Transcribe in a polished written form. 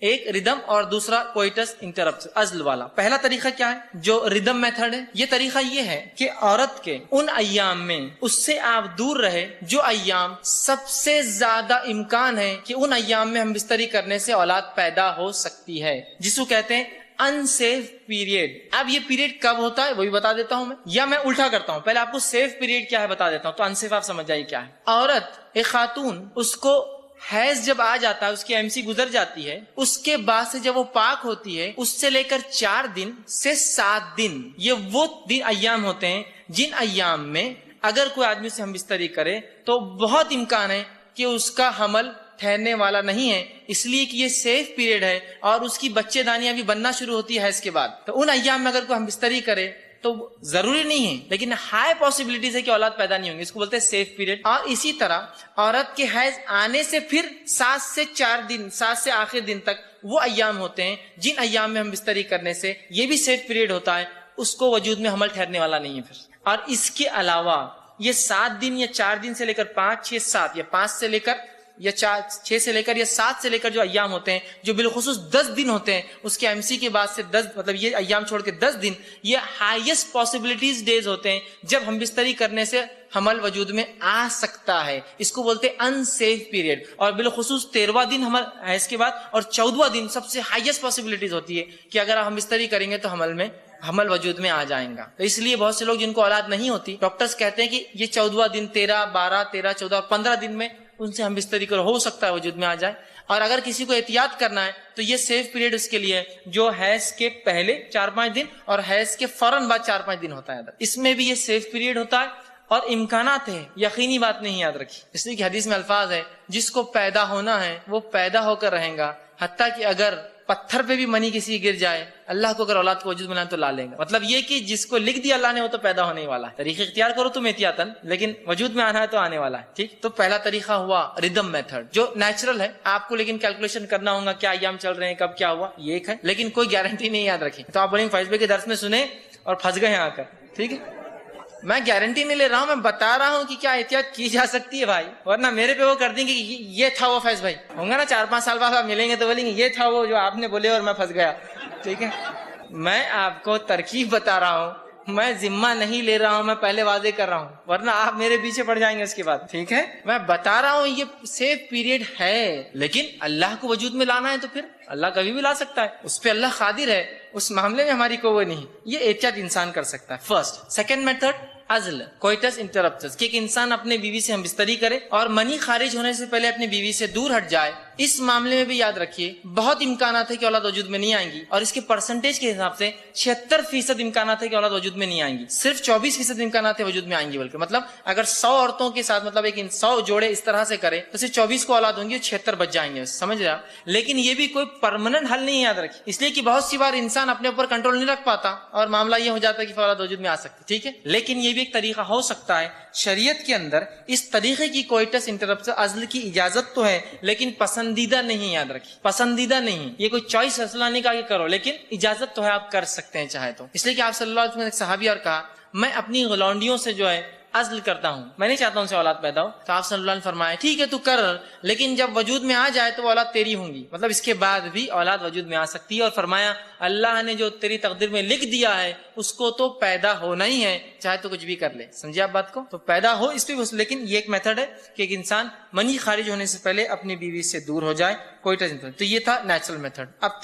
ایک ردم اور دوسرا کوئٹس انٹرپٹ عزل والا۔ پہلا طریقہ کیا ہے؟ جو ردم میتھڈ ہے، یہ طریقہ یہ ہے کہ عورت کے ان ایام میں اس سے آپ دور رہے جو ایام سب سے زیادہ امکان ہے کہ ان ایام میں ہم بستری کرنے سے اولاد پیدا ہو سکتی ہے، جس کو کہتے ہیں انسیف پیریڈ۔ اب یہ پیریڈ کب ہوتا ہے وہ بھی بتا دیتا ہوں میں، یا میں الٹا کرتا ہوں، پہلے آپ کو سیف پیریڈ کیا ہے بتا دیتا ہوں تو انسیف آپ سمجھ جائیے کیا ہے۔ عورت ایک خاتون، اس کو حیض جب آ جاتا ہے، اس کی MC گزر جاتی ہے، اس کے بعد سے جب وہ پاک ہوتی ہے، اس سے لے کر 4 دن سے 7 دن، یہ وہ ایام ہوتے ہیں جن ایام میں اگر کوئی آدمی سے ہم بستری کرے تو بہت امکان ہے کہ اس کا حمل ٹھہرنے والا نہیں ہے، اس لیے کہ یہ سیف پیریڈ ہے اور اس کی بچے دانیاں بھی بننا شروع ہوتی ہے حیض کے بعد۔ تو ان ایام میں اگر کوئی ہم بستری کرے تو ضروری نہیں ہے لیکن ہائی پاسبلٹیز ہے کہ اولاد پیدا نہیں ہوں گی، اس کو بولتے ہیں سیف پیریڈ۔ اور اسی طرح عورت کے حیض آنے سے پھر 7 سے 4 دن، 7 سے آخر دن تک وہ ایام ہوتے ہیں جن ایام میں ہم بستری کرنے سے یہ بھی سیف پیریڈ ہوتا ہے، اس کو وجود میں حمل ٹھہرنے والا نہیں ہے پھر۔ اور اس کے علاوہ یہ 7 دن یا 4 دن سے لے کر 5، 6، 7 یا 5 سے لے کر یا 6 سے لے کر یا 7 سے لے کر جو ایام ہوتے ہیں جو بالخصوص 10 دن ہوتے ہیں، اس کے MC کے بعد سے 10 مطلب یہ ایام چھوڑ کے 10 دن یہ ہائیسٹ پاسبلٹیز ڈیز ہوتے ہیں جب ہم بستری کرنے سے حمل وجود میں آ سکتا ہے، اس کو بولتے ہیں انسیف پیریڈ۔ اور بالخصوص 13واں دن حمل حیض کے بعد اور 14واں دن سب سے ہائیسٹ پاسبلٹیز ہوتی ہے کہ اگر ہم بستری کریں گے تو حمل وجود میں آ جائیں گا۔ تو اس لیے بہت سے لوگ جن کو اولاد نہیں ہوتی، ڈاکٹرز کہتے ہیں کہ یہ 14واں دن، 13، 12، 13، 14 اور 15 دن میں ان سے ہم بستری کرو، ہو سکتا ہے وجود میں آ جائے۔ اور اگر کسی کو احتیاط کرنا ہے تو یہ سیف پیریڈ اس کے لیے جو حیض کے پہلے 4-5 دن اور حیض کے فوراً بعد 4-5 دن ہوتا ہے، اس میں بھی یہ سیف پیریڈ ہوتا ہے اور امکانات ہیں، یقینی بات نہیں یاد رکھی، اس لیے کہ حدیث میں الفاظ ہے جس کو پیدا ہونا ہے وہ پیدا ہو کر رہیں گا، حتیٰ کہ اگر پتھر پہ بھی منی کسی گر جائے، اللہ کو اگر اولاد کو وجود میں لائے تو لا لیں گا۔ مطلب یہ کہ جس کو لکھ دیا اللہ نے وہ تو پیدا ہونے والا ہے، طریقہ اختیار کرو تم احتیاطاً، لیکن وجود میں آنا ہے تو آنے والا ہے، ٹھیک۔ تو پہلا طریقہ ہوا ردم میتھڈ جو نیچرل ہے، آپ کو لیکن کیلکولیشن کرنا ہوگا کیا ایام چل رہے ہیں، کب کیا ہوا، یہ ایک ہے، لیکن کوئی گارنٹی نہیں یاد رکھیں۔ تو آپ بولیں فیض بھائی کے درس میں سنے اور پھنس گئے آ کر، ٹھیک ہے، میں گارنٹی نہیں لے رہا ہوں، میں بتا رہا ہوں کہ کیا احتیاط کی جا سکتی ہے بھائی، ورنہ میرے پہ وہ کر دیں گے کہ یہ تھا وہ فیض بھائی، ہوں گا نا 4-5 سال بعد آپ ملیں گے تو بولیں گے یہ تھا وہ جو آپ نے بولے اور میں پھنس گیا، ٹھیک ہے۔ میں آپ کو ترکیب بتا رہا ہوں، میں ذمہ نہیں لے رہا ہوں، میں پہلے واضح کر رہا ہوں، ورنہ آپ میرے پیچھے پڑ جائیں گے اس کے بعد، ٹھیک ہے۔ میں بتا رہا ہوں یہ سیف پیریڈ ہے، لیکن اللہ کو وجود میں لانا ہے تو پھر اللہ کبھی بھی لا سکتا ہے، اس پہ اللہ قادر ہے، اس معاملے میں ہماری کوئی نہیں، یہ احتیاط انسان کر سکتا ہے۔ فرسٹ۔ سیکنڈ میتھڈ عزل، کوئٹس انٹرپٹس، کہ ایک انسان اپنے بیوی سے ہم بستری کرے اور منی خارج ہونے سے پہلے اپنی بیوی سے دور ہٹ جائے۔ اس معاملے میں بھی یاد رکھیے بہت امکانات ہے کہ اولاد وجود میں نہیں آئیں گی، اور اس کے پرسنٹیج کے حساب سے 76% امکانات ہے کہ اولاد وجود میں نہیں آئیں گی، صرف 24% امکانات ہے وجود میں آئیں گی، بلکہ مطلب اگر 100 عورتوں کے ساتھ مطلب ایک 100 جوڑے اس طرح سے کرے تو صرف 24 کو اولاد ہوں گی اور 76 بچ جائیں گے، سمجھ رہے آپ۔ لیکن یہ بھی کوئی پرماننٹ حل نہیں یاد رکھیے، اس لیے کہ بہت سی بار انسان اپنے اوپر کنٹرول نہیں رکھ پاتا اور معاملہ یہ ہو جاتا ہے کہ اولاد وجود میں آ سکتی، ٹھیک ہے۔ لیکن یہ بھی ایک طریقہ ہو سکتا ہے، شریعت کے اندر اس طریقے کی کوئٹس انٹرپٹس عزل کی اجازت تو ہے لیکن پسندیدہ نہیں، یاد رکھیے پسندیدہ نہیں، یہ کوئی چوائس فیصلہ نہیں کہا کہ کرو، لیکن اجازت تو ہے، آپ کر سکتے ہیں چاہے تو۔ اس لیے کہ آپ صلی اللہ علیہ وسلم نے ایک صحابی اور کہا میں اپنی غلانڈیوں سے جو ہے عزل کرتا ہوں، میں نہیں چاہتا ان سے اولاد پیدا ہو، تو آپ صلی اللہ علیہ وسلم فرمایا ٹھیک ہے تو کر، لیکن جب وجود میں آ جائے تو وہ اولاد تیری ہوں گی، مطلب اس کے بعد بھی اولاد وجود میں آ سکتی ہے، اور فرمایا اللہ نے جو تیری تقدیر میں لکھ دیا ہے اس کو تو پیدا ہونا ہی ہے، چاہے تو کچھ بھی کر لے، سمجھے آپ بات کو، تو پیدا ہو اس پہ، لیکن یہ ایک میتھڈ ہے کہ ایک انسان منی خارج ہونے سے پہلے اپنی بیوی سے دور ہو جائے، کوئٹس انٹرپٹس، تو یہ تھا نیچرل میتھڈ۔ اب